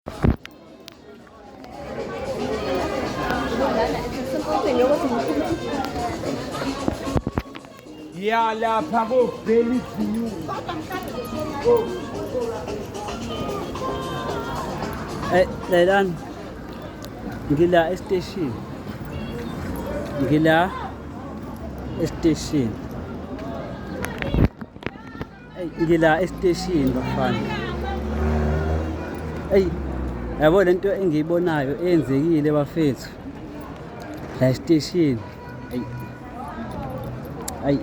Ya lapha koBelly View. Lelan ngila estation. Ngila estation. Ngila estation bafana. Yabo lento engiyibonayo eyenzekile bafethu. La station.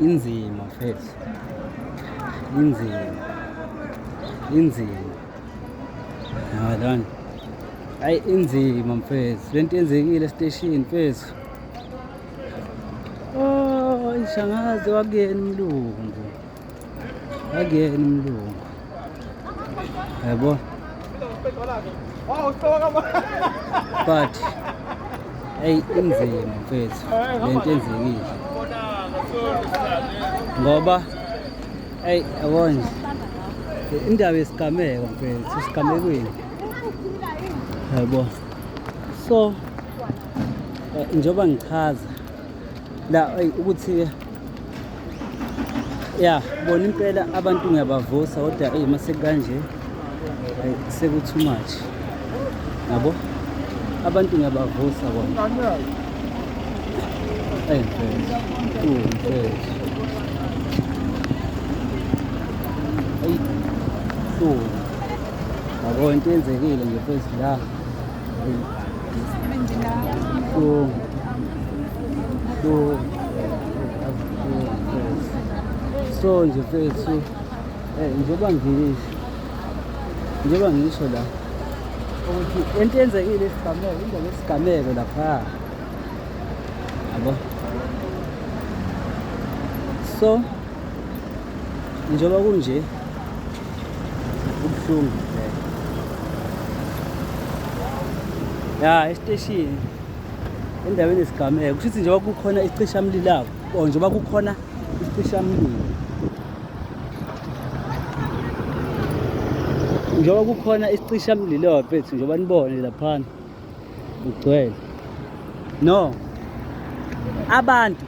Inzima mfethu. Inzima. Yabona. Inzima mfethu. Lento yenzekile station mfethu. Oh, ishangazi wakuyena umlungu. Wakuyena umlungu. Yabo. But inzima mfethu. Lento yenzekile. Ngoba yabona indaba yesigameko mfethu isigamekweni yabo. So njengoba ngichaza la ukuthi bona impela abantu ngiyabavusa kodwa mase kanje seku too much yabo. Abantu ngiyabavusa bona mfethu yabo into yenzekile nje mfethu la so nje mfethu njengoba ngisho la ukuthi into yenzekile isigameko indaba yesigameko lapha yabo. So njengoba kunje ubuhlungu estation endaweni yesigameko kusho ukuthi njengoba kukhona isicishamlilo or njengoba kukhona isicishamlilo njengoba kukhona isicishamlilo mfethu njengoba nibone laphana ugcwele no abantu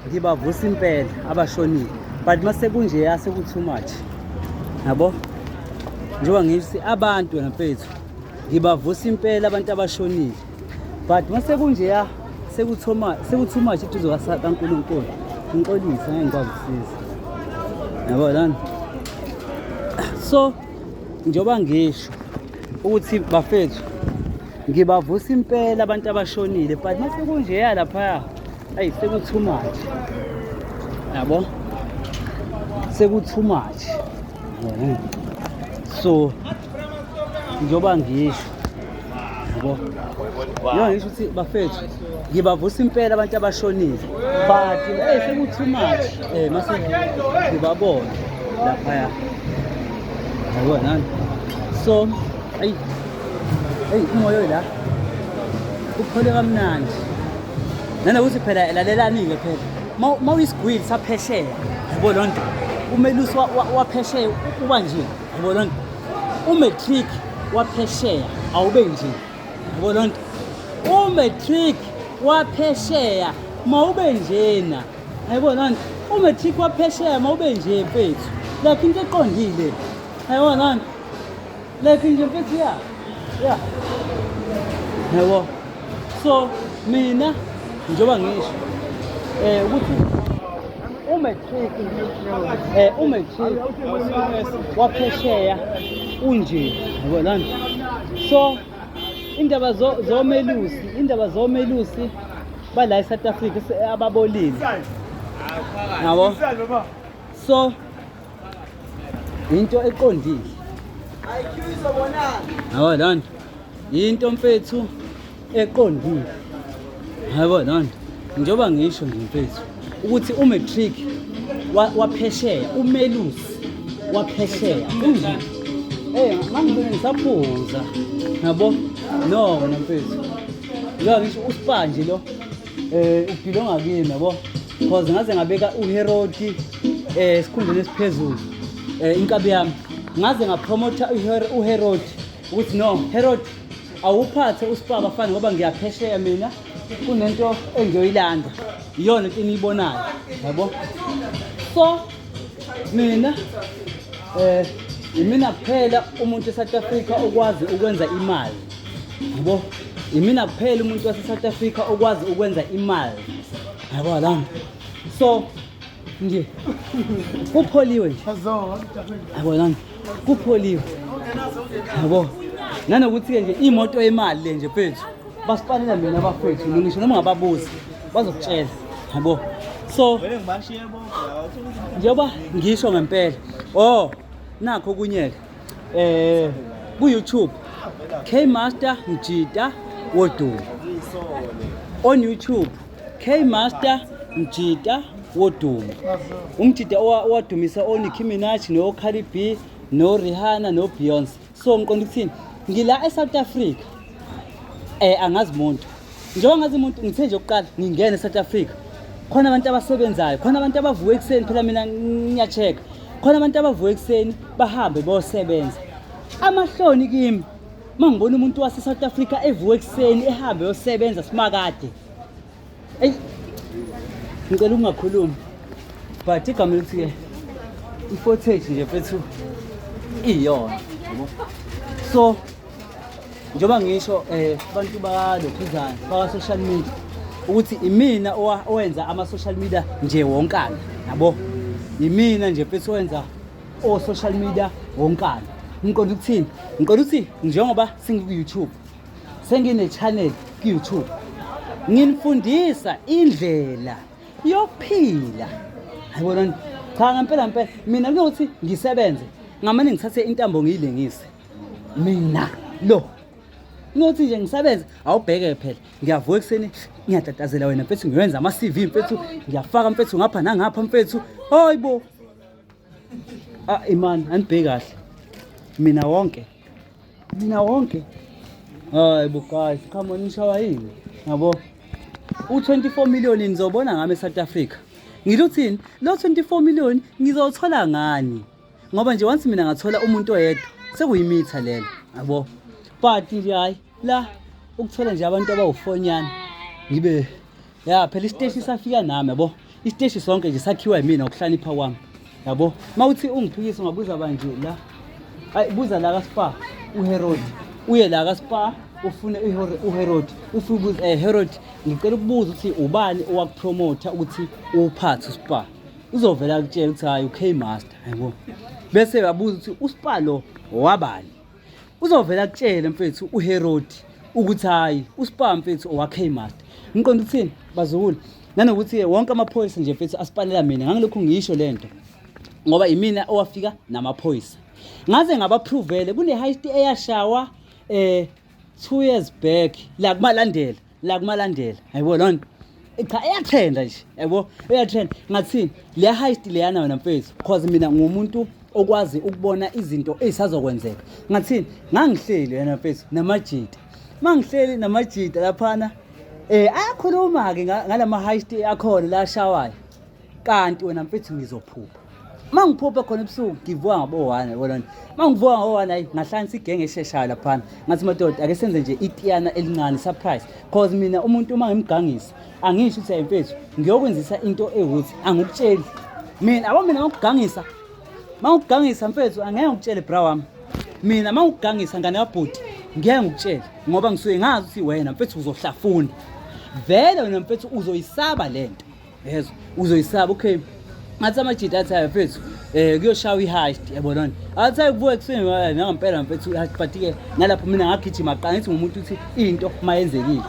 ngibavusa impela abashonile but mase kunje seku too much yabo. Njengoba ngithi abantu mfethu ngibavusa impela abantu abashonile but mase kunje seku too much iduzo kaNkulunkulu inkolisa ngeke ngikwazi ukusiza yabo lana. So njengoba ngisho ukuthi bafethu ngibavusa impela abantu abashonile but mase kunje lapha seku too much yabo. Seku too much. So njengoba ngisho yabo ngisho ukuthi bafethu ngibavusa impela abantu abashonile but seku too much mase ngibabona lapha yabo nani. So umoya la uphole kamnandi nanokuthi phela lalelani-ke phela mawisigwili saphesheya yabo lonto umelusi waphesheya uba nje yabo lonto umatric waphesheya awube nje yabo lonto umatric waphesheya mawube njena yabo lonto umatric waphesheya mawube nje mfethu like into eqondile yabo lonto like nje mfethu yabo. So mina njengoba ngisho ukuthi umatric waphesheya unje yabo lana. So indaba zomelusi bala eSouth Africa ababolile yabo. So into eqondile yabo lana into mfethu eqondile yabo lana. Njengoba ngisho nje mfethu ukuthi umatric waphesheya umelusi waphesheya unje ngangibone ngisaphuza yabo. No mfethu ngisho uSpanje lo ubhilonga kimi yabo because ngaze ngabeka uHerodi esikhundleni esiphezulu inkabi yami ngaze ngapromotha uHerodi ukuthi no Herod awuphathe uSpar bafana ngoba ngiyaphesheya mina kunento engiyoyilanda iyona into eniyibonayo yabo so mina imina kuphela umuntu eSouth Africa okwazi ukwenza imali yabo imina kuphela umuntu waseSouth Africa okwazi ukwenza imali yabo lana so nje kupholiwe nje yabo lana kupholiwe yabo nanokuthi ke nje imoto yemali le nje mfethu basipanela mina abafethu ngisho noma ngababuzi bazokutshela yabo so vele ngibashiye bonke njengoba ngisho ngempela nakho kunyeke ku YouTube K Master Mjida Wodumo on YouTube K Master Mjida Wodumo umjida owadumisa oNicki Minaj no Cardi B no Rihanna no Beyonce so ngiqonda ukuthini ngila eSouth Africa angazi umuntu njengoba ngazi umuntu ngithe nje ukuqala ngingena eSouth Africa khona abantu abasebenzayo khona abantu abavuka ekseni phela mina ngiyacheka khona abantu abavuka ekseni bahambe bosebenza amahloni kimi mangibona umuntu wase South Africa evuka ekseni ehambe yosebenza simakade ngicela ungakhulumi but igama lithi ke i-footage nje mfethu iyona so njengoba ngisho abantu balokhuzana baka social media ukuthi imina owenza ama social media nje wonkana yabo imina nje mfethu owenza o social media wonkana ngiqonda ukuthini ngiqonda ukuthi njengoba singiku YouTube sengine channel ku YouTube nginifundisa indlela yokuphila ayibona cha ngempela mina kuyokuthi ngisebenze ngamane ngithathe intambo ngiyilengise mina lo ngothi nje ngisebenze awubheke phela ngiyavuka ekseni ngiyatatazela wena mfethu ngiyenza ama CV mfethu ngiyafaka mfethu ngapha nangapha mfethu hayibo imani anibheke kahle mina wonke hayibo guys come on nishawa yini yabo u24 million nizobona ngami eSouth Africa ngiluthini lo 24 million ngizothola ngani ngoba nje once mina ngathola umuntu oyedwa sekuyimitha lelo yabo but nje hayi la ukuthola nje abantu abawufonyana ngibe phela isiteshi safika nami yabo isiteshi sonke nje sakhiwa yimina ukuhlanipha kwami yabo mawuthi ungiphikisa ngabuza banje la buza la kaSpar uHerod uye la kaSpar ufune uHerod ufubuza Herod ngicela ukubuza ukuthi ubani owakupromoter ukuthi uphathe uSpar uzovela akutshela ukuthi hayi uK Master yabo bese uyabuza ukuthi uSpar lo wabani uzovela akutshela mfethu uHerod ukuthi hayi uSpar mfethu owaK Master ngiqonda ukuthini bazukulu nanokuthi wonke amaphoyisa nje mfethu asipanela mina ngangilokhu ngisho lento ngoba imina owafika namaphoyisa ngaze ngabaprovele kule heist eyashawa 2 years back la kumalandela hayibo lonto cha eyatrenda nje yabo eyatrenda ngathini le heist leyana wena mfethu because mina ngumuntu okwazi ukubona izinto ezisazokwenzeka ngathini ngangihleli wena mfethu namajita mangihleli namajita laphana ayakhuluma ke ngalama heist akhona la shawayo kanti wena mfethu ngizophupha mangiphupha khona ebusuku ngivuka ngabo1 yabona mangivuka ngo1 hayi ngahlanisa igenge esheshayo laphana ngathi madoda ake senze nje itiyana elincane surprise because mina umuntu uma ngimgangisa angisho ukuthi ayimfethu ngiyokwenzisa into ewuthi angikutsheli mina mangikugangisa mfethu angeke ngikutshele bra wami mina mangikugangisa ngane kabhuti ngeke ngikutshele ngoba ngisuke ngazi ukuthi wena mfethu uzohlafuna vele wena mfethu uzoyisaba lento yezwa uzoyisaba okay ngathi amajita athi mfethu kuyoshawa iheist yabona athi kuvuka kuseni ngempela mfethu but ke nalapho mina ngagijima qala ngithi ngumuntu uthi into mayenzekile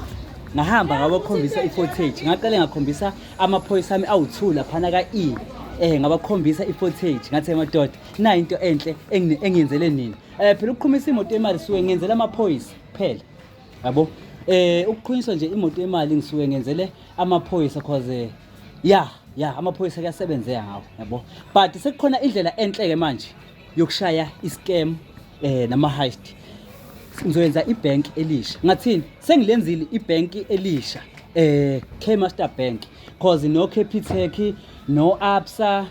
ngahamba ngabakhombisa ifootage ngaqale ngakhombisa amaphoyisa ami awu2 laphana kaE ngabakhombisa ifootage ngathi madoda na into enhle engiyenzele nini phela ukuqhumisa imoto yemali suke ngiyenzela amaphoyisa phela yabo ukuqhunyiswa nje imoto yemali ngisuke ngiyenzele amaphoyisa cause amaphoyisa kuyasebenzeka ngawo yabo but sekukhona indlela enhle ke manje yokushaya iscam nama heist ngizoyenza ibank elisha ngathini sengilenzile ibank elisha K Master Bank cause no Capitec no Absa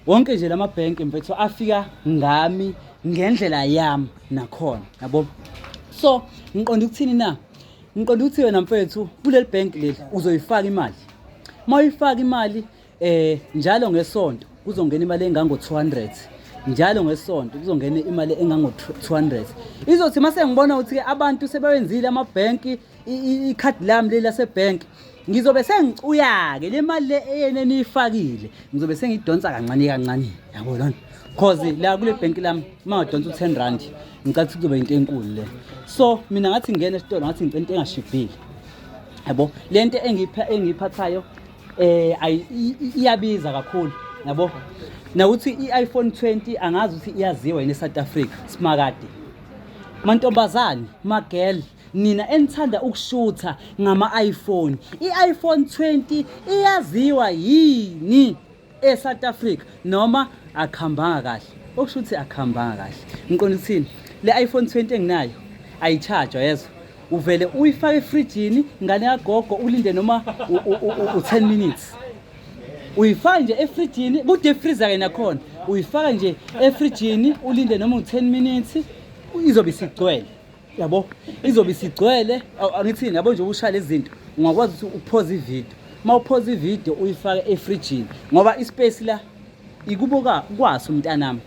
wonke nje lama bank mfethu afika ngami ngendlela yami nakhona yabo. So ngiqonda ukuthini na, ngiqonda ukuthi wena mfethu kuleli bank leli uzoyifaka imali. Mawuyifaka imali njalo ngesonto kuzongena imali engango 200, njalo ngesonto kuzongena imali engango 200. Izothi mase ngibona ukuthi abantu sebewenzile amabhenki ikhadi lami leli lasebank, ngizobe sengicuyake le mali le eyene niyifakile, ngizobe sengidonsa kancane kancane yabo lona. Cause la kule bank lami mangadonsa u10 rand ngicathi kuzobe into enkulu le. So mina ngathi ngene esitolo ngathi ngicela into engashibhile yabo. Lento engiyiphathayo iyabiza kakhulu yabo. Nawuthi iPhone 20 angazi ukuthi iyaziwa yini eSouth Africa simakade. Mantombazane, magel, nina enithanda ukushutha ngama-iPhone, iPhone 20 iyaziwa yini eSouth Africa noma akhambanga kahle? Okushuthi akhambanga kahle. Ngiqonda ukuthini? Le iPhone 20 enginayo ayicharge yezwa. Uvele uyifake efrijini ngane yagogo ulinde noma u10 minutes. Uyifaka nje efrijini kude freezer ke nakhona. Uyifaka nje efrijini ulinde noma u10 minutes izobe isigcwele. Yabo, izobe isigcwele. Angithini yabo nje ushaya lezi zinto ungakwazi ukuthi upause ivideo. Mawupause ivideo uyifake efrijini ngoba ispace la ikubuka kwaso umntanami.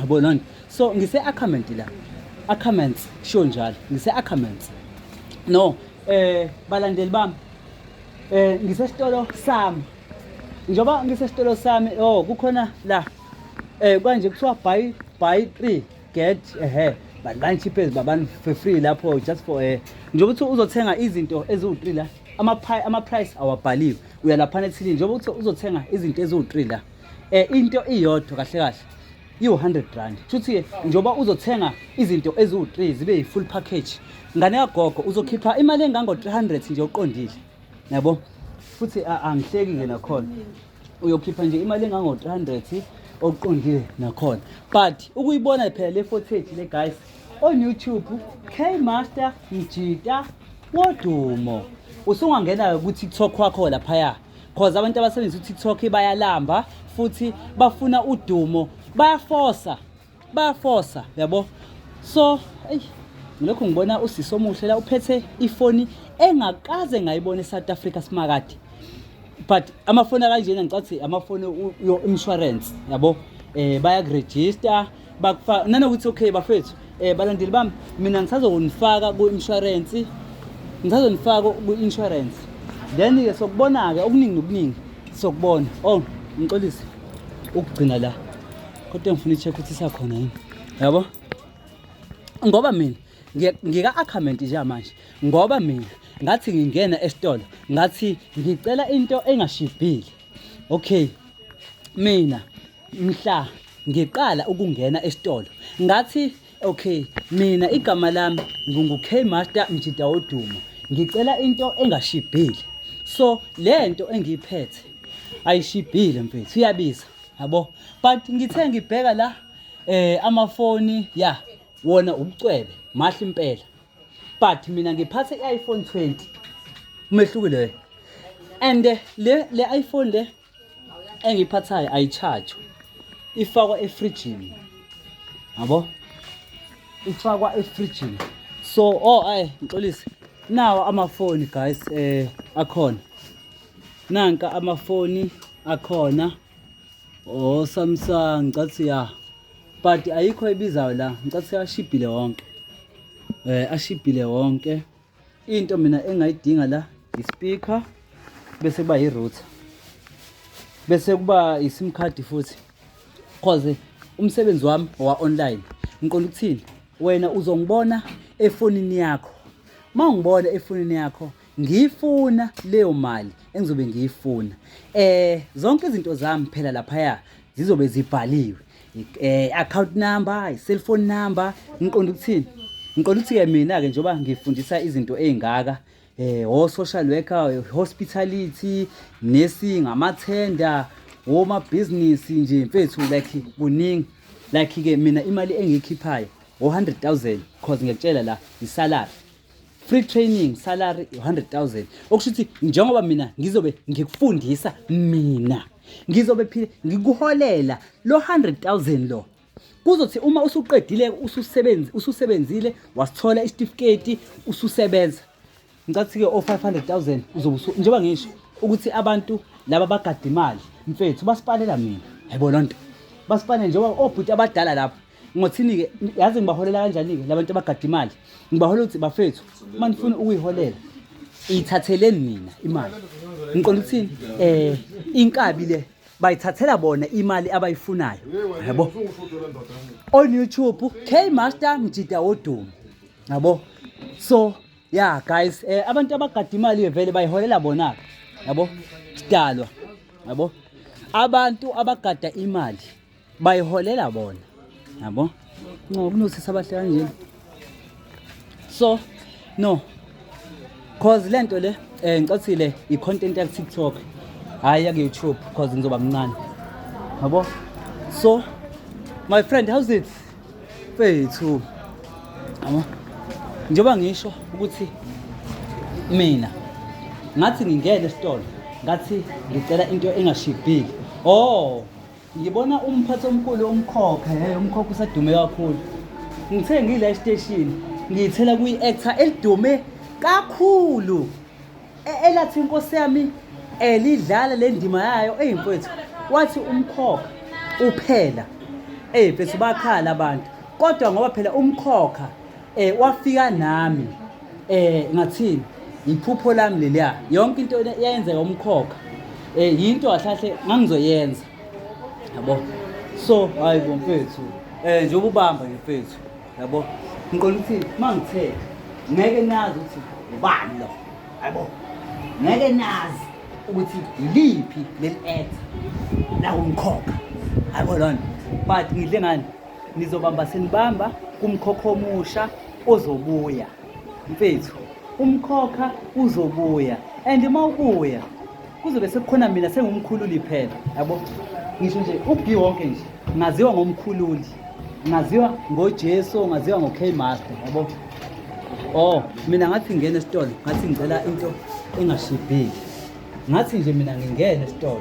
Yabo lona. So ngise account la. Accountants show njalo. Ngise accountants. No, balandeli bami. Ngisesitolo sami. Njoba ngisesitolo sami, kukhona la. Kanje kuthiwa buy 3 get but cheapest babani for free lapho just for njoba uthi uzothenga izinto eziwu3 la. Ama price awabhaliwe. Uyalaphana ethini njoba uthi uzothenga izinto eziwu3 la. Into iyodwa kahle kahle i100 rand. Futhi njoba uzothenga izinto eziwu3 zibe yi-full package. Ngane yagogo uzokhipha imali engango 300 nje uqondile. Yabo? Futhi angihleki ke nakhona. Uyokhipha nje imali engango 300 oqondile nakhona. But ukuyibona phela le footage le guys on YouTube K Master Mjida Wodumo. Usungangena ku TikTok wakho lapha cause abantu abasebenzisa uTikTok bayalamba futhi bafuna udumo, bayaforsa yabo. So ngilokho ngibona uSiso Muhle la uphethe ifoni engakaze ngayibona eSouth Africa simakade. But amafoni kanjena ngicathi amafoni yo insurance yabo. Bayakuregister bakufaka nanokuthi okay bafethu balandeli bami mina ngisazonifaka ku insurance, ngizazonifaka ku insurance. Then ke sokubona ke okuningi nokuningi sokubona. Ngixolise ukugcina la kodwa ngifuna icheck ukuthi isakhona yini yabo. Ngoba mina ngika account nje manje, ngoba mina ngathi ngingena esitolo ngathi ngicela into engashibhile. Okay, mina mhla ngiqala ukungena esitolo ngathi okay mina igama lami ngingu-K Master Mjida Wodumo, ngicela into engashibhile. So lento engiyiphethe ayishibhile mfethu, iyabiza yabo. But ngithe ngibheka la amafoni wona ubucwebe mahle impela. But mina ngiphathe iPhone 20 umehlukile. And le iPhone le engiphathayo ayicharge, ifakwa efrijini yabo, ifakwa efrijini. So ngixolise nawo amafoni guys akhona, nanka amafoni akhona Samsung ngathi but ayikho ebizayo la, ngathi ashibhile wonke. Ashibhile wonke. Into mina engayidinga la i-speaker, bese kuba i-router, bese kuba i-SIM card futhi. Cause umsebenzi wami wa online ngiqonda ukuthini, wena uzongibona efonini yakho. Mawungibona efonini yakho ngifuna leyo mali engizobe ngiyifuna. Zonke izinto zami phela lapha zizobe zibhaliwe. Account number, i-cellphone number. Ngiqonda ukuthini? Ngiqonda ukuthi ke mina ke njoba ngifundisa izinto ezingaka social worker, hospitality, nursing, amathenda, oma business nje mfethu like kuningi. Like ke mina imali engiyikhiphayo 100,000 cause ngiyakutshela la isalary. Free training salary 100,000. Okushuthi njengoba mina ngizobe ngikufundisa, mina ngizobe phile ngikuholela lo 100,000 lo. kuzothi uma usuqedile ususebenzile wasithola isitifiketi ususebenza ngicathi-ke o-500,000 uzobe njengoba ngisho ukuthi abantu laba bagada imali mfethu basipalela mina yabo lonto basipanele njengoba obhuti abadala lapho ngothini-ke yazi ngibaholela kanjani-ke labantu abagada imali ngibaholela ukuthi bafethu uma nifuna ukuyiholela iyithatheleni mina imali ngiqonda ukuthini inkabi le bayithathela bona imali abayifunayo yabo on YouTube K-Master Mjida Wodumo yabo so yeah guys abantu abagada imali vele bayiholela bona yabo sidalwa yabo abantu abagada imali bayiholela bona yabo kunosisa abahle kanjeni so no cause lento le ngicathile i-content ya TikTok hayi ya YouTube cause ngizoba mncane yabo so my friend how's it fethu yabo njengoba ngisho ukuthi mina ngathi ngingene esitolo ngathi ngicela into engashibhile ngibona umphathi omkhulu umkhokha umkhokha usadume kakhulu ngithe ngila estation ngiyithela kuyi-actor elidume kakhulu elathi inkosi yami lidlala le ndima yayo eyimfethu wathi umkhokha uphela bese bakhala abantu kodwa ngoba phela umkhokha wafika nami ngathini iphupho lami leliya yonke into yayenzeka umkhokha yinto kahle ngangizoyenza yabo so hayibo mfethu nje ubamba mfethu yabo ngiqonda ukuthi mangithe ngeke nazi ukuthi ubani lo yabo ngeke nazi ukuthi iliphi leli actor la umkhokha yabo lona but ngidle ngani nizobamba senibamba kumkhokha omusha ozobuya mfethu umkhokha uzobuya and mawubuya kuzobe sekukhona mina sengumkhululi phela yabo ngisho nje ubi wonke nje ngaziwa ngomkhululi ngaziwa ngoJesu ngaziwa ngoK-Master yabo mina ngathi ngene esitolo ngathi ngicela into engashibhile ngathi nje mina ngingene esitolo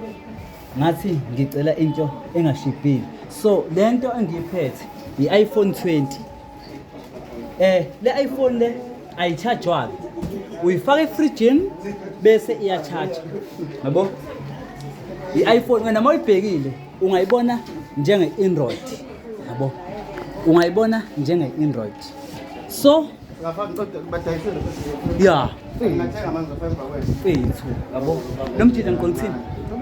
ngathi ngicela into engashibhile so lento engiyiphethe i-iPhone 20 le iPhone le ayichargewa uyifaka efrijini bese iyacharge yabo i-iPhone wena mawuyibhekile ungayibona njenge-Android yabo ungayibona njenge-Android so yeah fethu yabo nomjida ngiqonthini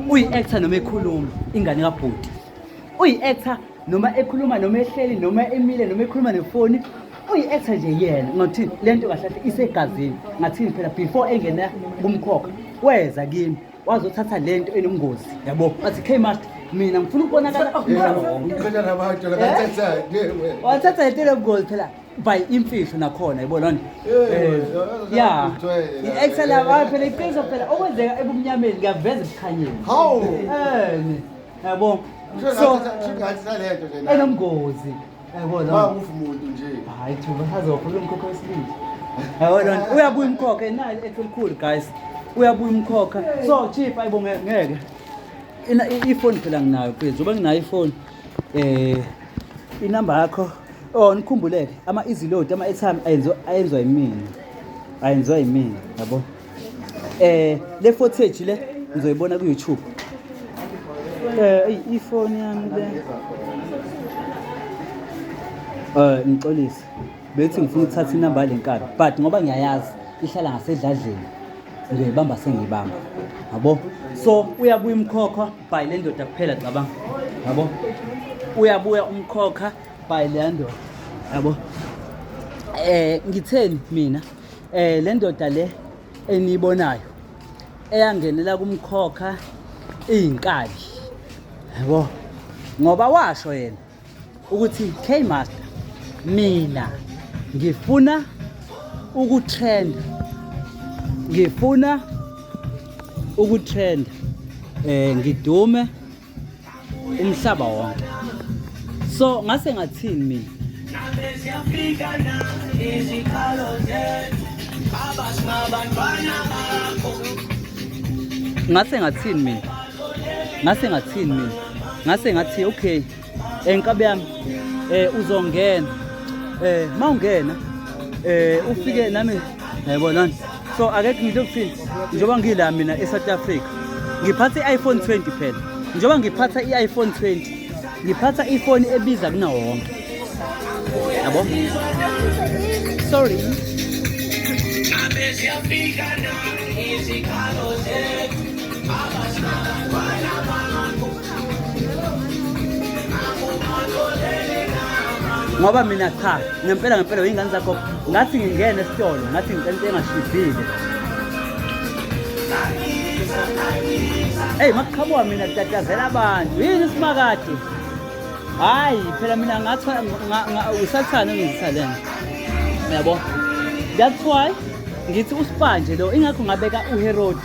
uyi-actor noma ekhuluma ingane kabhuti uyi-actor noma ekhuluma noma ehleli noma emile noma ekhuluma nefoni uyi-actor nje yena ngothini lento kahle isegazini ngathini phela before engena kumkhokha weza kimi wazothatha lento enobungozi yabo athi K-Master mina ngifuna ukubonakala wathatha lento enobungozi phela by imfihlo nakhona yabo lona yeah i-actor la phela iqiniso phela okwenzeka ebumnyameni ngiyaveza ebukhanyeni yabo so enobungozi yabo lona umuntu nje hayi thuba hazokhuluma umkhokha wesibili yabo lona uyabuya umkhokha nayo ekhulu guys uyabuya umkhokha so chief ayibo ngeke iphone phela nginayo phela njoba nginayo iphone inamba yakho nikhumbuleke ama-easy load ama-airtime ayenzwa yimina yabo le footage le ngizoyibona ku-YouTube iphone yami le ngixolise bethi ngifuna ukuthatha inamba yale nkabi but ngoba ngiyayazi ihlala ngasedladleni ngiyoyibamba sengiyibamba yabo so uyabuya umkhokha by le ndoda kuphela cabanga yabo uyabuya umkhokha by le ndoda yabo ngitheni mina le ndoda le eniyibonayo eyangenela kumkhokha iyinkabi yabo ngoba washo yena ukuthi K-Master mina ngifuna ukutrenda ngidume umhlaba wonke so ngase ngathini mina ngase ngathi okay enkabi yami uzongena mawungena ufike nami yayibona so akekho ngidlo kuthini njengoba ngila mina eSouth Africa ngiphatha iPhone 20 phela njengoba ngiphatha iPhone 20 ngiphatha ifoni ebiza kuna wonke yabo sorry ngoba mina cha ngempela ingane zakho ngathi ngingena esitolo ngathi ngicela engashibhile makuqhamuka mina kutatazela abantu yini simakade hayi phela mina ngathi usathana ngizisa lena yabo that's why ngithi uSpa nje lo ingakho ngabeka uHerod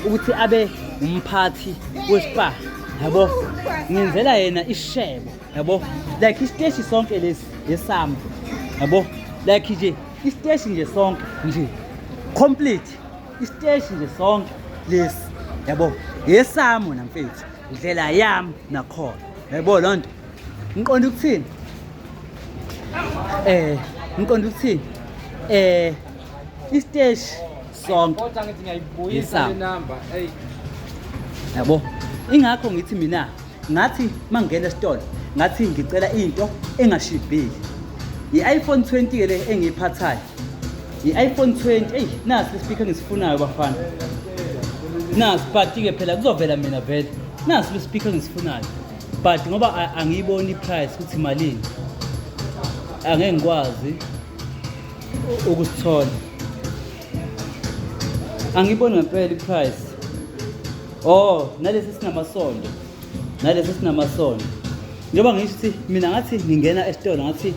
ukuthi abe umphathi weSpa yabo ngenzela yena ishebo yabo like isiteshi sonke lesi yesamba yabo like nje isiteshi nje sonke nje complete isiteshi nje sonke lesi yabo yesamo namfethu indlela yami nakhona yabo lonto ngiqonda ukuthini ngiqonda ukuthini isiteshi sonke kodwa ngithi ngiyayibuyisa le number yabo ingakho ngithi mina ngathi mangena esitolo ngathi ngicela into engashibhile iPhone 20 ke le engiyiphathayo iPhone 20 nasi ispeaker ngisifunayo bafana nasi but ke phela kuzovela mina vele nasi ispeaker ngisifunayo but ngoba angiyiboni iprice ukuthi malini angeke ngikwazi ukusithola angiboni ngempela iprice nalesi sinamasondo njengoba ngisho ukuthi mina ngathi ngingena esitolo ngathi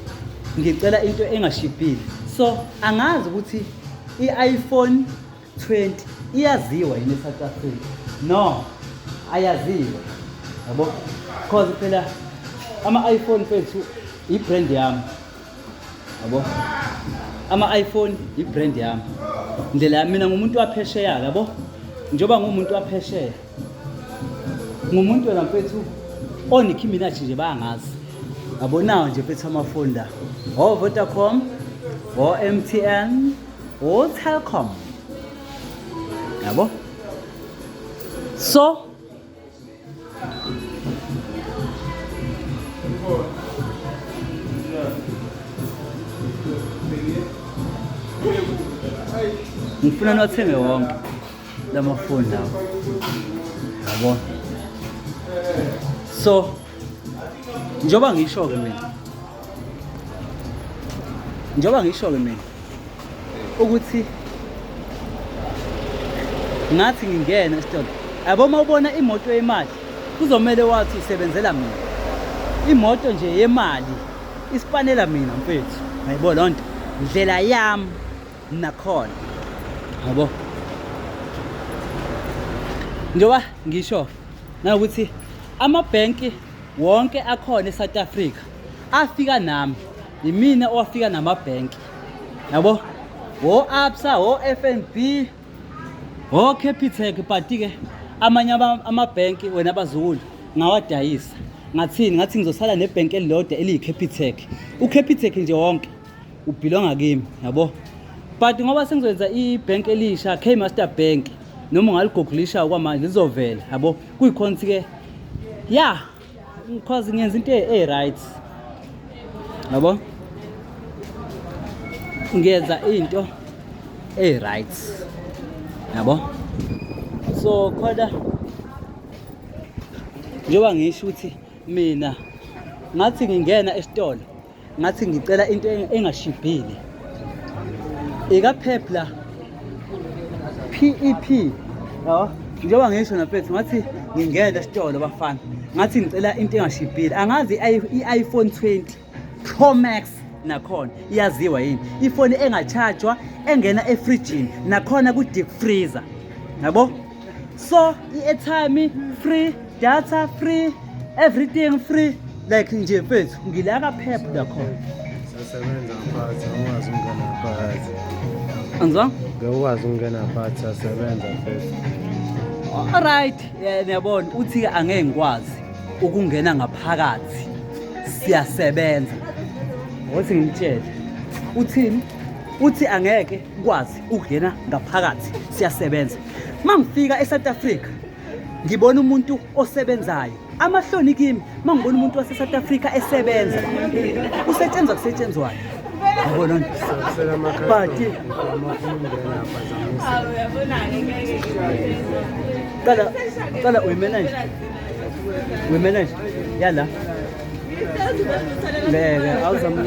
ngicela into engashibhile so angazi ukuthi iPhone 20 iyaziwa yini eSouth Africa no ayaziwa yabo because phela ama-iPhone fethu i-brand yami yabo ama-iPhone i-brand yami indlela mina ngumuntu waphesheya yabo njengoba ngumuntu waphesheya ngumuntu wena mfethu oNicki Minaj nje bayangazi yabonayo nje mfethu amafoni la Vodacom MTN Telkom yabo so ngifuna nothenge wonke lamafoni lawo yabo so njengoba ngisho ke mina ukuthi ngathi ngingena esitolo yabo mawubona imoto yemali kuzomela wathi isebenzela mina imoto nje yemali isipanela mina mfethu hayibo lonto indlela yami nakhona yabo njengoba ngisho na ukuthi amabhenki wonke akhona eSouth Africa afika nami imina owafika namabhenki yabo ABSA FNB Capitec but ke amanye amabhenki wena abazukulu ngawadayisa ngathi ngizosala nebhenki elilodwa eliyiCapitec uCapitec nje wonke ubhilonga kimi yabo but ngoba sengizoyenza ibhenki elisha K-Master Bank noma ungaligoogulisha kwamanje lizovela yabo kuyikhonti ke because ngiyenza into right yabo ngiyenza into right yabo so khona njengoba ngisho ukuthi mina ngathi ngingena esitolo ngathi ngicela into engashibhile ikaphepla PEP yabo njengoba ngisho naphethu ngathi ngingena esitolo bafana ngathi ngicela into engashibhile angazi iPhone 20 Pro Max nakhona iyaziwa yini ifoni engachargewa engena efridgini nakhona ku deep freezer yabo so i-airtime free data free everything free like nje mfethu ngilaka phepha nakhona sasebenza phakathi ungazi ungena phakathi anzwa ngekwazi ungena phakathi sasebenza phela alright ngiyabona uthi ke angeke ngikwazi ukungena ngaphakathi siyasebenza Wathi ngimtshele uthini uthi angeke ukwazi ukungena ngaphakathi siyasebenza mangifika eSouth Africa ngibona umuntu osebenzayo amahloni kimi mangibona umuntu wase-South Africa esebenza usetshenzwa kusetshenzwayo yabona but qala uyimanager yala ngeke awuzama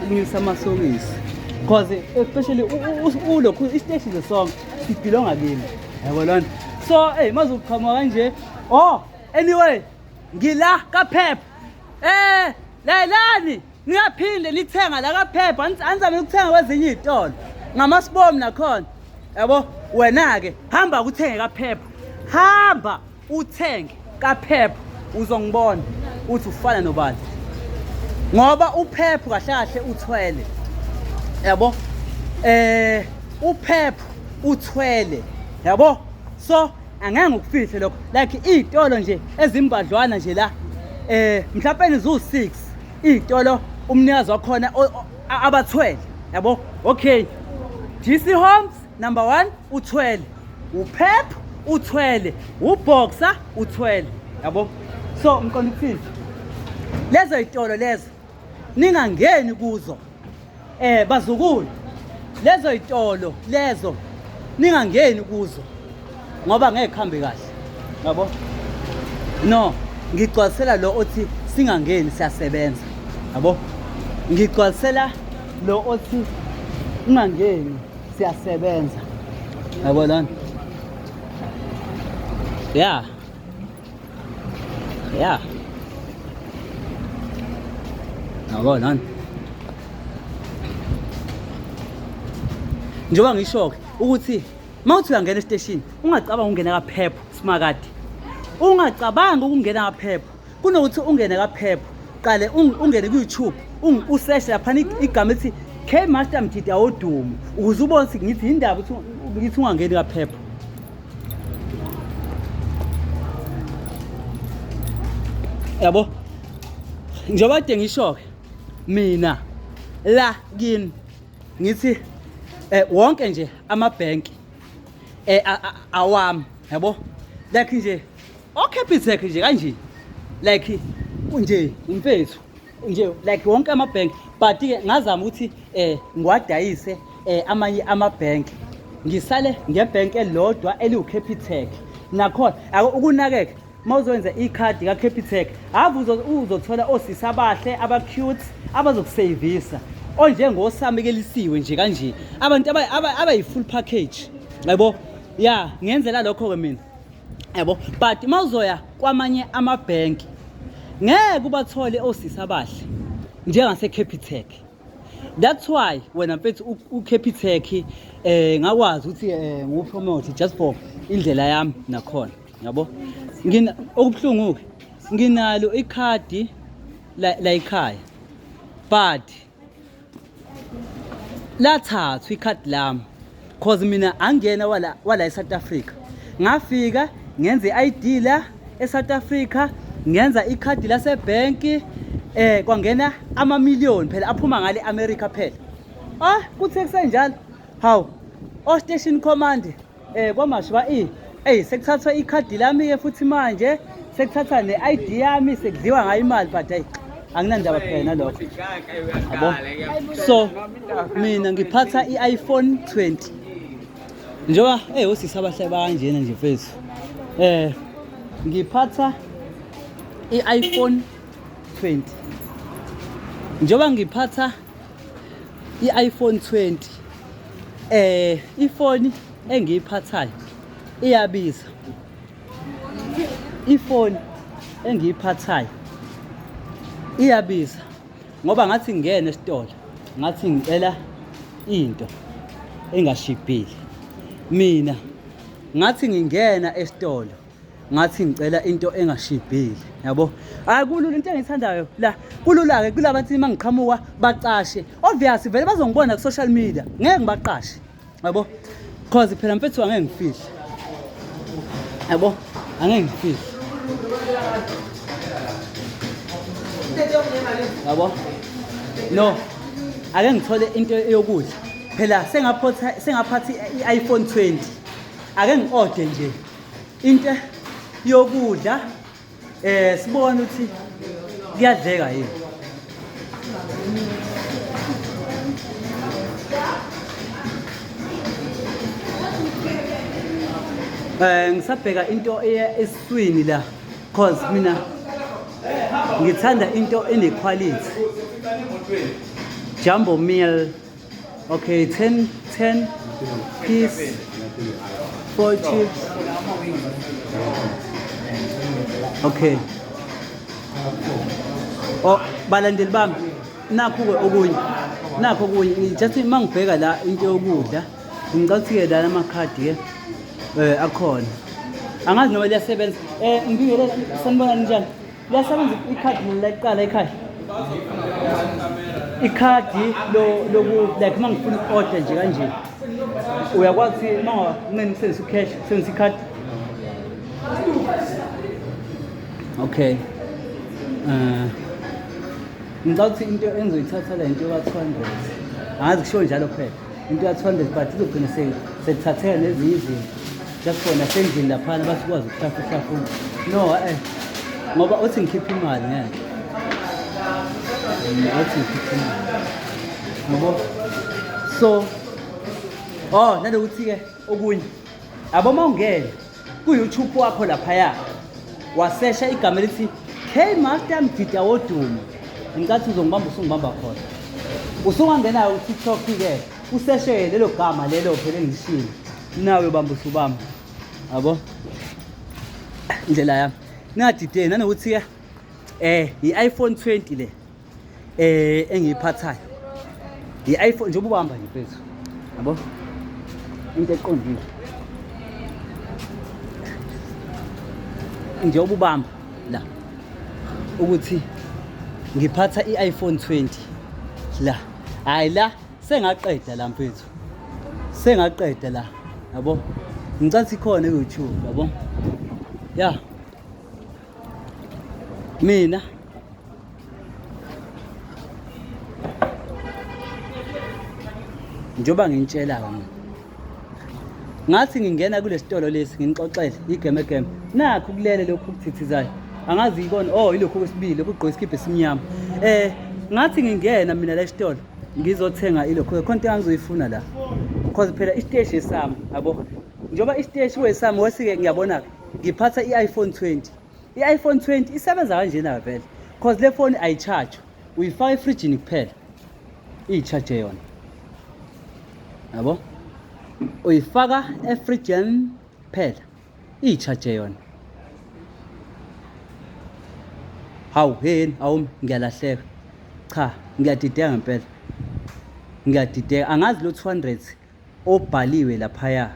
ukunyusa amasokisi because especially ulokhu isiteshi the song sibhilonga kimi yabona so hey mazuqhamuka kanje oh anyway ngila kaPep layilani niyaphinde lithenga la kaPep anizame ukuthenga kwezinye izitolo ngamasibom nakhona yabo wena ke hamba uthenge kaPep hamba uthenge kaPep uzongibona uthi ufana nobani ngoba uPep kahle kahle uthwele yabo uPep uthwele yabo so angeke ngikufihle lokho like izitolo nje ezimbadlwana nje la mhlawumbe nizu6 izitolo umnikazi wakhona abathwele yabo okay GC Homes number 1 uthwele uPep uthwele uBoxer uthwele yabo so mqondo ukufihle lezo izitolo lezo ningangeni kuzo bazukulu lezo izitolo lezo ningangeni kuzo ngoba ngeke khambe kahle yabo no ngigcwalisela lo othi singangeni siyasebenza yabo ngigcwalisela lo othi ungangeni siyasebenza yabo lana yeah yabo lana njengoba ngisho ukuthi mawuthi uyangena estation ungacabanga ungena kaPep simakade ungacabanga ukungena kaPep kunokuthi ungene kaPep qale ungene ku-YouTube usearch lapha igama ethi K Master Mtiti awodumo ukuze ubone ukuthi ngithi indaba ukuthi ungangeni kaPep yabo njengoba kade ngisho mina la kini ngithi wonke nje amabhenki awami yabo like nje oCapitec nje kanje like nje umfethu nje like wonke amabhenki but ke ngazama ukuthi ngiwadayise amanye amabhenki ngisale ngebhenki elodwa eliuCapitec nakhona ukunakeka mawuzowenza ikhadi kaCapitec ave uzothola osisi abahle abacute abazokusavisa onjengosamekelisiwe nje kanje abantu abayi-full package yabo ya ngenzela lokho ke mina yabo but mawuzoya kwamanye amabhenki ngeke ubathole osisi abahle njengaseCapitec that's why wena mfethu uCapitec ngakwazi ukuthi ngiwupromote just for indlela yami nakhona yabo okubuhlungu ke nginalo ikhadi la ekhaya but lathathwa ikhadi lami cause mina angena wala eSouth Africa ngafika ngenza iID la eSouth Africa ngenza ikhadi lasebhenki kwangena amamiliyoni phela aphuma ngale America phela kuthe kusenjalo hawu station command kwamashiba sekuthathwa ikhadi lami ke futhi manje sekuthatha neID yami sekudliwa ngayo imali but hey anginandaba phela nalokho yabo so mina ngiphatha iiPhone 20 njengoba osisi abahle kanjena nje mfethu ngiphatha iiPhone 20 njengoba ngiphatha iiPhone 20 ifoni engiyiphathayo iyabiza ifoni engiyiphathayo iyabiza ngoba ngathi ngene esitolo ngathi ngicela into engashibhile mina ngathi ngingena esitolo ngathi ngicela into engashibhile yabo kulula into engiyithandayo la kulula ke kulabantu mangiqhamuka baqashe obviously vele bazongibona ku social media ngeke ngibaqashe yabo because phela mfethu angeke ngifihle yabo angeke ngifihle yabo No, ake ngithole into yokudla phela sengaphathi i-iPhone 20 ake ngi-order nje into yokudla sibone ukuthi kuyadleka yini. Ngisabheka into eya esiswini la cause mina ngithanda into enequality. Jumbo meal, okay, 10 piece, 4 chips, okay. Oh, balandeli bami, nakho okunye, just mangibheka la into yokudla, ngicabanga la amakhadi akhona. Angazi noma liyasebenza. Ngibikele sanibona njani? Liyasebenza ikhadi laqala ekhaya. Ikhadi loku like mangifuna order nje kanje. Uyakwazi manga nginisebenzisa cash, sebenzisa ikhadi. Okay. Ngicabanga into engizoyithatha la into ka-200. Angazi kusho njalo phela. Into ka-200 but izogcina sekuthatheka nezinye izinto. Just for nasendlini laphana basikwazi ukuhlafuna. No, ngoba uthi ngikhipha imali ngeke. Uthi ngikhipha imali. Ngoba so nalokuthi ke okunye. Abo mawungena ku YouTube wakho laphaya. Wasesha igama elithi K Master Mdida Wodumo. Ngikathi usungibamba khona. Usungangena ku TikTok ke useshe lelo gama lelo phela engishilo. Nawe bamba usubamba. Yabo? Indlela yami. Ngadideni nanokuthi ke i-iPhone 20 le engiyiphathayo. I-iPhone nje ubamba nje mfethu. Yabo? Into eqondile. Nje ubamba la. Ukuthi ngiphatha i-iPhone 20 la. Hayi la sengaqeda la mfethu. Sengaqeda la. Yabo? Ngicatha ikhona ku-YouTube, yabo? Yeah. Mina njoba ngintshela mina. Ngathi ngingena kule sitolo lesi nginixoxele igeme. Nakho kulele lokhu kuthithizayo. Angazi ikona ilokhu kwesibili lokhu ugqoka isikipha esimnyama. Ngathi ngingena mina la sitolo ngizothenga ilokhu khona into engizoyifuna la. Because phela isiteshi esami, yabo? Njoba isiteshi wesami wesike ngiyabona ngiphatha i-iPhone 20. I-iPhone 20 isebenza kanjena vele. Because le phone ayicharge. Uyifaka efrijini kuphela. Icharge yona. Yabo? Uyifaka efrijini kuphela. Icharge yona. Hawu ngiyalahleka. Cha, ngiyadideka ngempela. Ngiyadideka angazi lo 200 obhaliwe laphaya.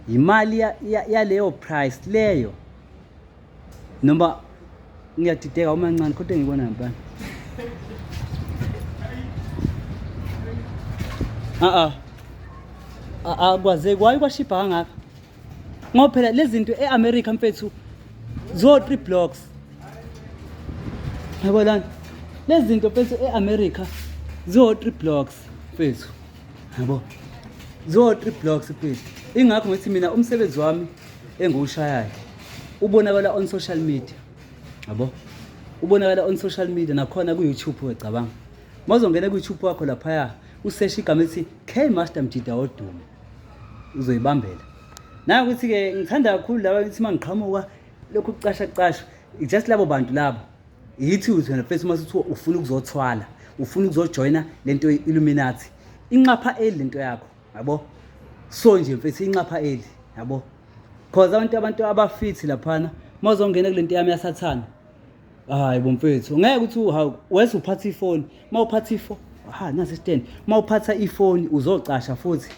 Imali yaleyo price leyo. Noma ngiyadideka uma kancane kodwa ngibona ngempela. Akwaze kwayi kwashipha kangaka. Ngoba phela lezi zinto eAmerica mfethu zo 3 blocks. Yabona lezi zinto mfethu eAmerica zo 3 blocks mfethu. Yabo. Zo 3 blocks mfethu. Ingakho ngithi mina umsebenzi wami engiwushayayo ubonakala on social media. Yabo? Ubonakala on social media nakhona ku YouTube wecabanga. Mawuzongena ku YouTube wakho laphaya usearch igama elithi K Master Mdida Wodumo. Uzoyibambela. Nayo ukuthi ke ngithanda kakhulu laba ukuthi mangiqhamuka lokhu kucasha just labo bantu labo. Yithi wena mfethu mase ufuna ukuzothwala, ufuna ukuzojoina lento Illuminati. Inqapha lento yakho, yabo? So nje mfethu inqapha yabo? Because abantu abafithi laphana mawuzongena kulento yami yasathana. Hayi bomfethu ngeke uthi wese uphatha ifoni, mawuphatha ifoni, nasi stand. Mawuphatha ifoni uzocasha futhi.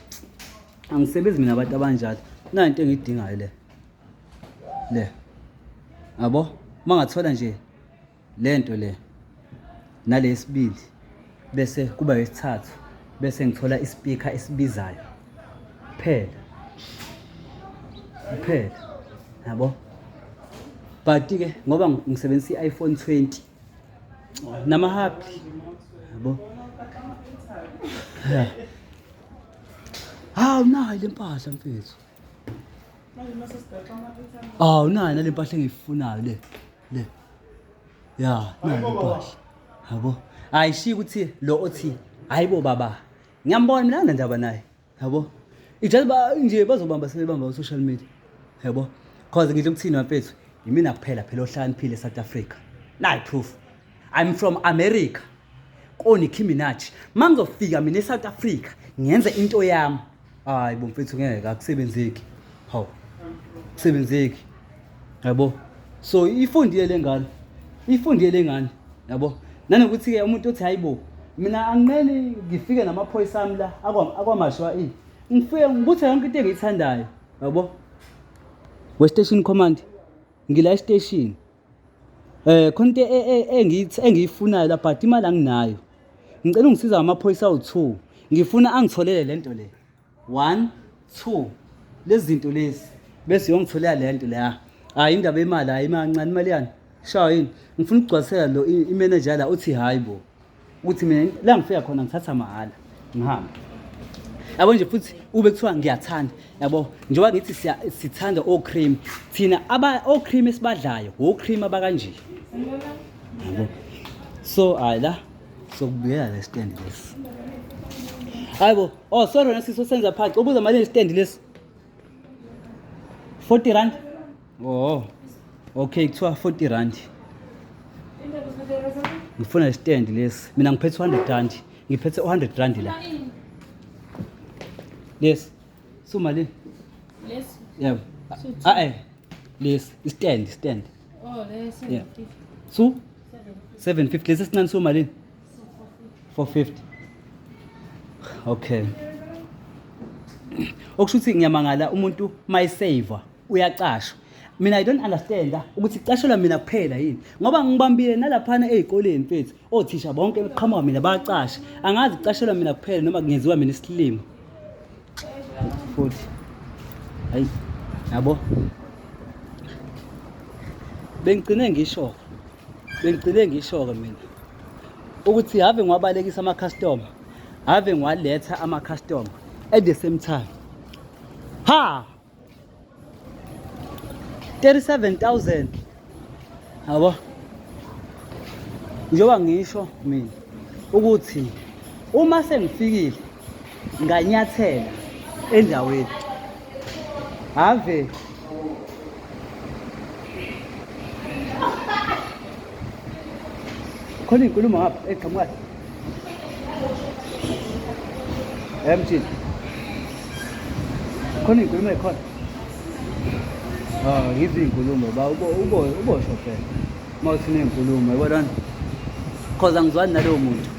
Angisebenzi mina abantu abanjalo. Na into engidingayo le. Yabo? Mangathola nje lento le nalesibili bese kuba yesithathu bese ngithola ispeaker esibizayo phela yabo? But ke ngoba ngisebenzisa iPhone 20 nama happy yabo. Hawu nayi lempahla mfethu. Hawu nayi nale mpahla engiyifunayo le. Ya, nayi lempahla. Yabo. Ayishiya ukuthi lo othi hayibo baba. Ngiyambona mina nandaba naye. Yabo. Ijazi ba nje bazobamba sebebamba social media. Yabo. Cause ngidle ukuthini mfethu? Yimina kuphela phela ohlaniphile eSouth Africa. Nayi proof. I'm from America. Koni Nicki Minaj. Mangizofika mina eSouth Africa, ngiyenze into yami. Hayi bo mfethu ngeke akusebenzeki. Hawu. Kusebenzeki. Yabo. So ifundile lengane. Ifundile lengane. Yabo. Nanokuthi ke umuntu othi hayibo mina angimeli ngifike namaphoyisa ami la akwamashwa ngifike ngibuthe yonke into engiyithandayo. Yabo. We station command. Ngila station. Khona into engiyifunayo la but imali anginayo. Ngicela ungisiza amaphoyisa awu2. Ngifuna angitholele lento le. 1 2 lezi zinto lezi bese yongitholela lento la. Hayi indaba yemali hayi mancane imali yani. Shawa yini? Ngifuna ukugcwalisela lo imanager la uthi hayibo. Uthi mina la ngifika khona ngithatha mahala. Ngihamba. Yabo nje futhi ube kuthiwa ngiyathanda. Yabo njengoba ngithi sithanda ocream. Thina ocream esibadlayo, ocream abakanje. Yabo. So ayla sokubuyela le stand lesi. Hayibo, oh sorry nasiso senza phansi. Ubuza mali stand lesi. 40 rand. Oh. Okay, kuthiwa 40 rand. Ngifuna stand lesi. Mina ngiphethe 100 rand. Ngiphethe 100 rand la. Yes. So mali. Yes. Yeah. Yes, stand. Oh, there's 750. Yeah. So 750. Lesi sincane so mali. 450. Okay. Okushuthi ngiyamangala umuntu mayisave uyaqashwa. Mina I don't understand ukuthi icashelwa mina kuphela yini. Ngoba ngibambile nalaphana ezikoleni mfethu. Othisha bonke eqhamuka mina bayaqasha. Angazi icashelwa mina kuphela noma kungenziwa mina isilimo. 40. Hayi. Yabo. Bengicine ngisho mina. Ukuthi have ngiwabalekisa ama customer. Have ngiwaletha ama customer at the same time. Ha! 37,000. Yabo. Njengoba ngisho mina ukuthi uma sengifikile nganyathela endaweni. Have khona inkulumo ngapha eqhamuka. Emthini. Khona inkulumo ekhona. Yizi inkulumo ba ubosho phela. Mawuthi nenkulumo yabona. Cause angizwani nalowo muntu.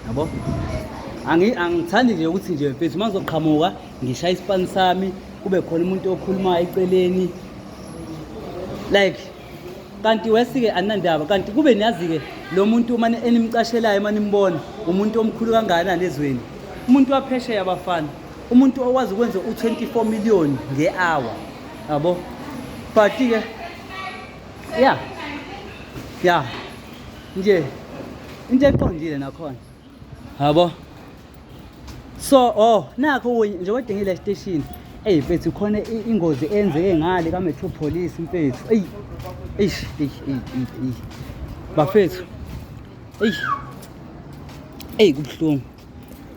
Yabo? Angithandi nje ukuthi nje mfethu mangizoqhamuka ngishaya isipani sami kube khona umuntu okhulumayo eceleni. Like kanti wesike anandaba kanti kube niyazi ke lo muntu manje enimcashelayo manje nimbona umuntu omkhulu kangakanani ezweni. Umuntu wapheshe yabafana. Umuntu owazi ukwenza u24 million ngehour. Yabo? But ke yeah. Nje into eqondile nakhona. Yabo? So nakho nje wadingile station. Mfethu khona ingozi enzeke ngale kaMetropolis mfethu. Bafethu.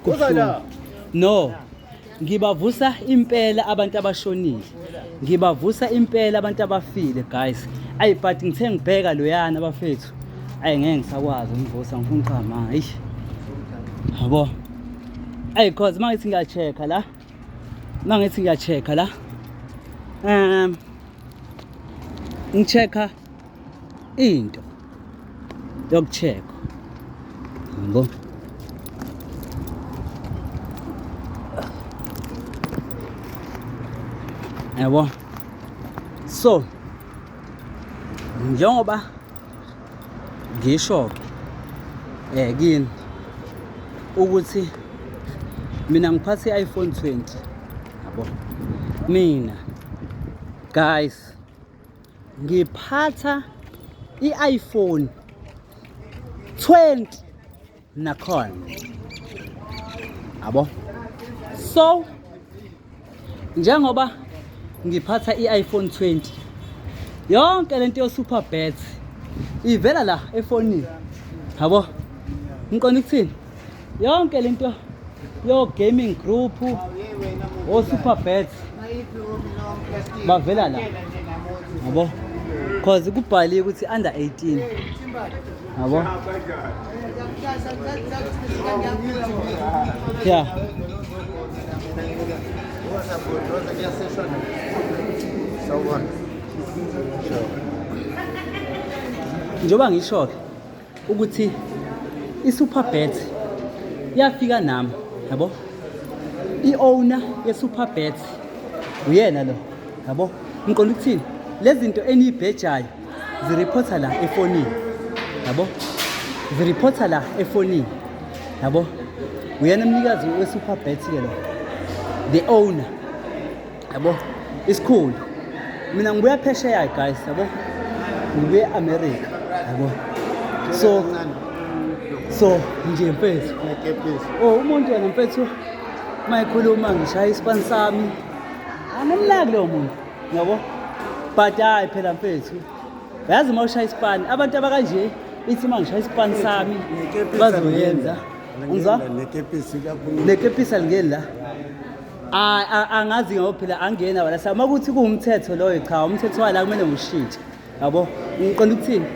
Kubuhlungu. No. Ngibavusa impela abantu abashonile. Ngibavusa impela abantu abafile guys. But ngithe ngibheka loyana bafethu. Ngeke ngisakwazi umvusa ngifuna uqhama. Yabo. Cause mangithi ngiyachecka la. Mangithi ngiyachecka la. Ngichecka into yokuchecka. Yabo. Yabo. So njengoba ngisho kini ukuthi mina ngiphathe iPhone 20. Yabo. Mina guys ngiphatha iPhone 20. nakhona yabo. So njengoba ngiphatha i-iPhone 20 yonke lento yo Superbet ivela la efonini yabo. Ngiqonda ukuthini yonke lento yo gaming group o Superbet bavela la yabo, cause kubhaliwe ukuthi under 18 yabo. Yeah. Njoba ngisho ukuthi iSuperbet yafika nami yabo. I-owner yeSuperbet uyena lo yabo. Ngiqonda ukuthini lezi zinto eniyibhejayo zireporta la efonini yabo, zireporta la efonini yabo. Uyena umnikazi weSuperbet ke lo, the owner yabo. It's cool. Mina ngibuya phesheya guys yabo, ngibuya America yabo. So nje mfethu umuntu wena mfethu mayikhuluma ngishaya ispan sami anamlaki lo muntu yabo. But hayi phela mfethu yazi mawushaya ispan abantu abakanje ithi mangishaya ispan sami bazoyenza ngizwa nekepisi alingeni la. Angazi ngawo phela angena wala sama ukuthi kuumthetho loyo, cha umthetho wala kumele ngushintshe yabo. Ngiqonda ukuthini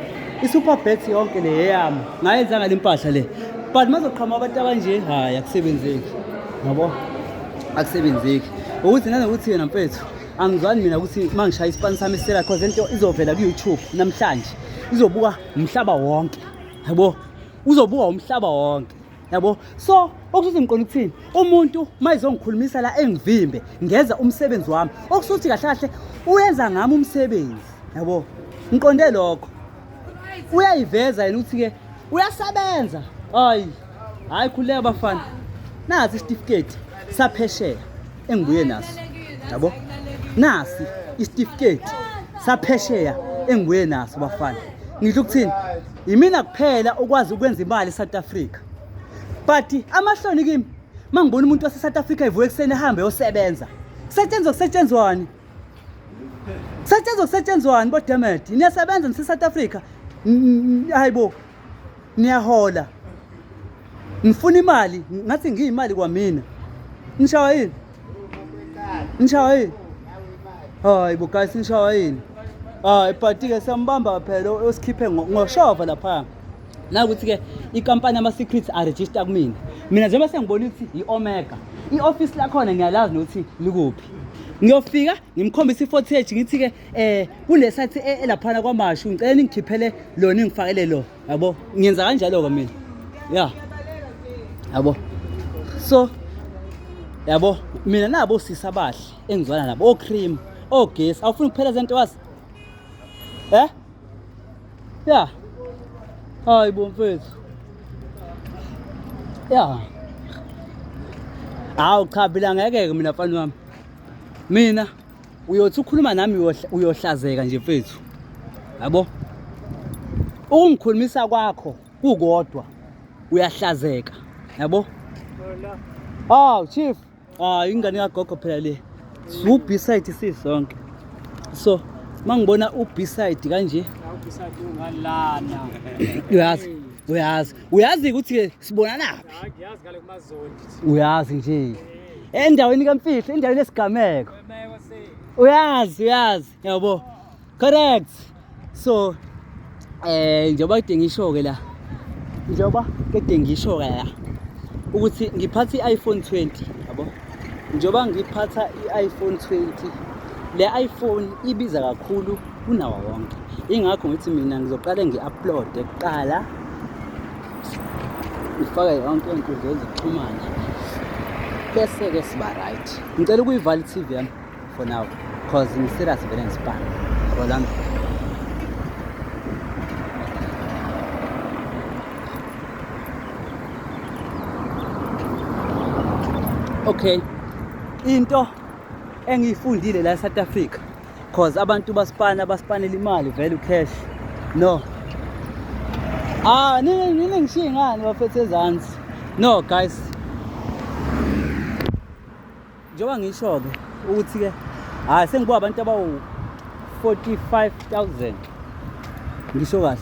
iSuperbet yonke le yami ngayenza ngale impahla le, but mazoqhama abantu abanje hayi akusebenzeki yabo, akusebenzeki. Ukuthi nanokuthi yena mfethu angizwani mina ukuthi mangishaya ispan sami sela, cause into izovela ku YouTube namhlanje izobuka umhlaba wonke yabo, uzobuka umhlaba wonke yabo. So okusuthi ngiqonda ukuthini umuntu mayizongikhulumisa la engivimbe ngeza umsebenzi wami, okusuthi kahle kahle uyenza ngami umsebenzi yabo. Ngiqonde lokho uyayiveza yena ukuthi ke uyasebenza. Hayi khuleka bafana, nazi isitifiketi saphesheya engibuye naso yabo. Nasi isitifiketi saphesheya engibuye naso bafana. Ngisho ukuthini yimina kuphela ukwazi ukwenza imali eSouth Africa, but amahloni kimi mangibona umuntu wase-South Africa evuka ekuseni ehambe yosebenza kusetshenzwani bo dammit. Niyasebenza nise-South Africa hayibo, niyahola ngifuna imali ngathi ngiyimali kwamina. Nishawa yini? Hayibo guys nishawa yini? But ke siyambamba phela osikhiphe ngoshova lapha. Nakuthi ke ikampani ama-secrets aregister kumina. Mina njengoba sengibona ukuthi i-Omega i-office lakhona ngiyalazi nokuthi likuphi. Ngiyofika ngimkhombisa i-footage ngithi ke kule site elaphana kwamashu ngicela ningikhiphele lo ningifakele lo yabo. Ngiyenza kanjalo ke mina yeah yabo. So yabo mina nabo sisa bahle engizwana nabo o-cream ogesi. Awufuni kuphela zento wazi yeah. Hayibo mfethu yeah. Awu cha bila ngeke mina mfana wami, mina uyothi ukhuluma nami uyohlazeka nje mfethu yabo. Ungikhulumisa kwakho kukodwa uyahlazeka yabo. Chief ingane kagogo phela le u-B-side sisonke. So mangibona u-B-side kanje uyazi ukuthi ke sibonana naphi? Ngiyazi ngale kumazondi. Uyazi nje endaweni kaMfihlo, endaweni esigameko uyazi yabo. Correct. So njengoba kade ngisho ke la ukuthi ngiphatha i-iPhone 20 yabo. Njengoba ngiphatha i-iPhone 20 le iPhone ibiza kakhulu kunawo wonke, ingakho ngithi mina ngizoqala ngi-upload kuqala ngifaka yonke inkundla ezixhumana bese ke siba right. Ngicela ukuyivala i-TV yami for now cause ngiserious vele ngispan Rolando. Okay, into engiyifundile la eSouth Africa cause abantu baspanela imali vele ucash no nini ngishiye ngani bafethu ezansi. No guys. Njengoba ngisho-ke ukuthi-ke sengikuba abantu abawu 45,000 ngisho kahle.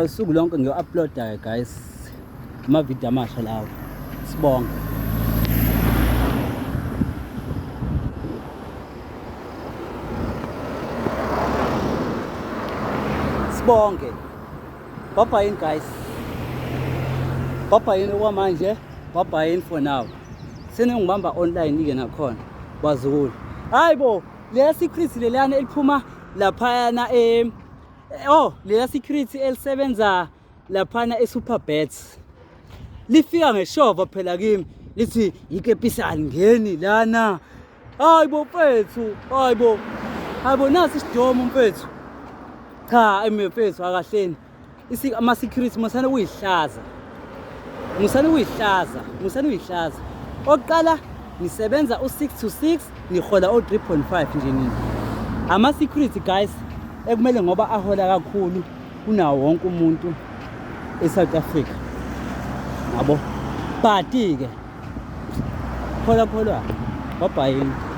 Usuku lonke ngiyo-uploada guys amavidiyo amasha lawo. Sibonge. Sibonge. Bye guys. Bye okwamanje. Bye for now. Senengibamba online ke nakhona bazukulu. Hayibo, leya secret lelana eliphuma laphayana leya secret elisebenza laphana eSuperbets. Lifika ngeshova phela kimi lithi ikepisani ngeni lana. Hayibo mfethu, hayibo nasi isidomo mfethu. Cha mfethu akahleni. Ama security musana uyihlaza. Musana uyihlaza. Oqala nisebenza u6 to 6 nihola o3.5 nje nini. Ama security guys ekumele ngoba ahola kakhulu kunawo wonke umuntu eSouth Africa. Yabo. But ke. Khola. Bye.